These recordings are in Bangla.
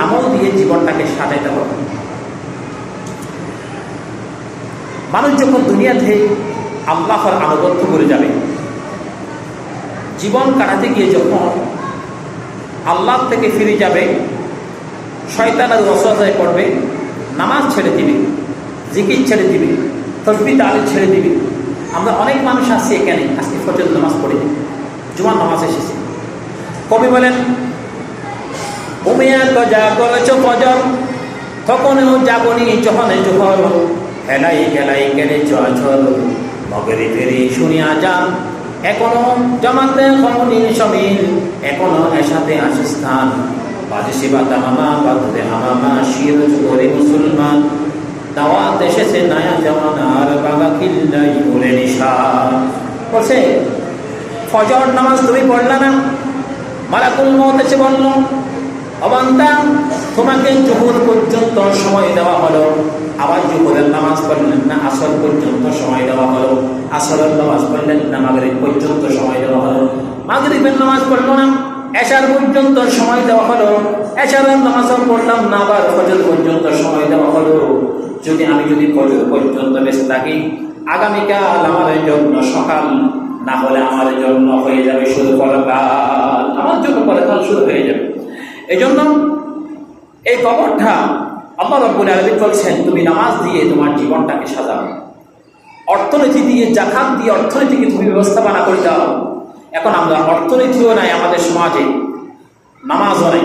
আমল দিয়ে জীবনটাকে সাজাইতে হবে। মানুষ যখন দুনিয়াতে আল্লাহর আনুগত্য করে যাবে, জীবন কাটাতে গিয়ে যখন আল্লাহ থেকে ফিরে যাবে, শয়তানের ওয়াসওয়াসায় পড়বে, নামাজ ছেড়ে দিবে, জিকির ছেড়ে দিবে, তাসবিহ তাহলিল ছেড়ে দিবে। আমরা অনেক মানুষ আছি এখানে, আজকে ফজর নামাজ পড়ে জুমার নামাজ এসেছে। কবি বলেন, উমিয়া তো যা করেছ ফজর, তখনও জাগনি যখন জোহর, হেলাই গেলাই গেলে চল মগরি ফেরি শুনিয়া যান, এখনো জামাতে খমনির সমিল, এখনো এসাতে আছে স্থান, বাজে সেবা তামামা বাদে হামামা, শির করে মুসলমান, দাওয়াত এসেছে নয়া জামানার, বাগা কিল্লাই ওরে নিশান। বলছে ফজর নামাজ তুমি পড়লা না, মালাকুল মউত এসে বলল, অবান্দা তোমাকে জোহর পর্যন্ত সময় দেওয়া হলো, আবার জোহরের নামাজ পড়লেন না, আসর পর্যন্ত সময় দেওয়া হলো, আসরের নামাজ পড়লেন না, মাগরিব পর্যন্ত সময় দেওয়া হলো, মাগরিবের নামাজ পড়লো না, এশার পর্যন্ত সময় দেওয়া হলো, এশারের নামাজও পড়লাম না, আবার ফজর পর্যন্ত সময় দেওয়া হলো। যদি ফজর পর্যন্ত বেঁচে থাকি, আগামীকাল আমার জন্য সকাল, না হলে আমার জন্য হয়ে যাবে শুধু পরকাল, আমার জন্য পরকাল শুরু হয়ে যাবে। এই জন্য এই কবরটা আল্লাহ রাব্বুল আলামিন বলছেন, তুমি নামাজ দিয়ে তোমার জীবনটাকে সাজাও, অর্থনীতি দিয়ে, জাকাত দিয়ে অর্থনীতিকে তুমি ব্যবস্থাপনা করে দাও। এখন আমরা অর্থনীতিও নাই আমাদের সমাজে, নামাজও নাই,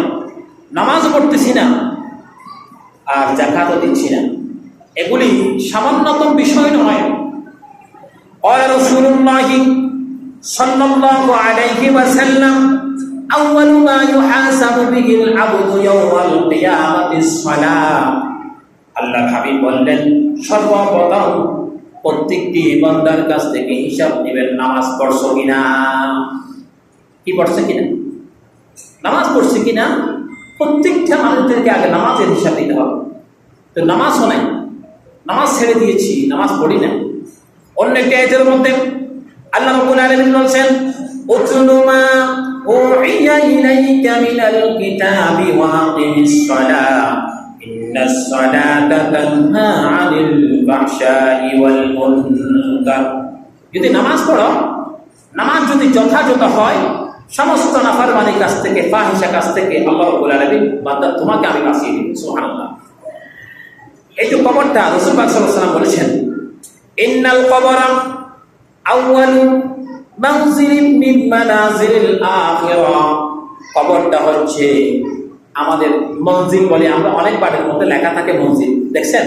নামাজও পড়তেছি না আর জাকাতও দিচ্ছি না। এগুলি সামান্যতম বিষয় নয়। রাসূলুল্লাহ সাল্লাল্লাহু আলাইহি ওয়াসাল্লাম, আউয়ালু মা ইউহাসাবু বিহিল আবদু ইয়াওমাল কিয়ামাতিস সালাহ। আল্লাহর হাবিব বললেন, সর্বপ্রথম প্রত্যেকটি বান্দার কাছ থেকে হিসাব নেবেন নামাজ পড়ছো কিনা, কি পড়ছে কিনা, নামাজ পড়ছে কিনা। প্রত্যেকটা মানুষদেরকে আগে নামাজের হিসাব দিতে হবে। তো নামাজও নাই, নামাজ ছেড়ে দিয়েছি, নামাজ পড়ি না। অন্য একটি আয়াতের মধ্যে আল্লাহ রাব্বুল আলামিন বলছেন, উতলু মা উহিয়া ইলাইকা মিনাল কিতাবি ওয়া আকিমিস সালাহ ইন্নাস সালাতা তানহা আনিল ফাহশাই ওয়াল মুনকার। যদি নামাজ পড়ো, নামাজ যদি যথাযথ হয়, সমস্ত নাফরমানির কাছ থেকে, ফাহিশা কাজ থেকে আল্লাহ রাব্বুল আলামিন বান্দা তোমাকে আমি বাঁচিয়ে দেব। সুবহানাল্লাহ। এই যে কবরটা, রাসূল পাক সাল্লাল্লাহু আলাইহি ওয়াসাল্লাম বলেছেন, ইন্নাল কবরা আউয়ালু মানজিলিন মিন মানাজিলিল আখিরাহ। কবরটা হচ্ছে আমাদের মঞ্জিল বলে আমরা, অনেক পাঠের মধ্যে লেখা থাকে মঞ্জিল, দেখছেন?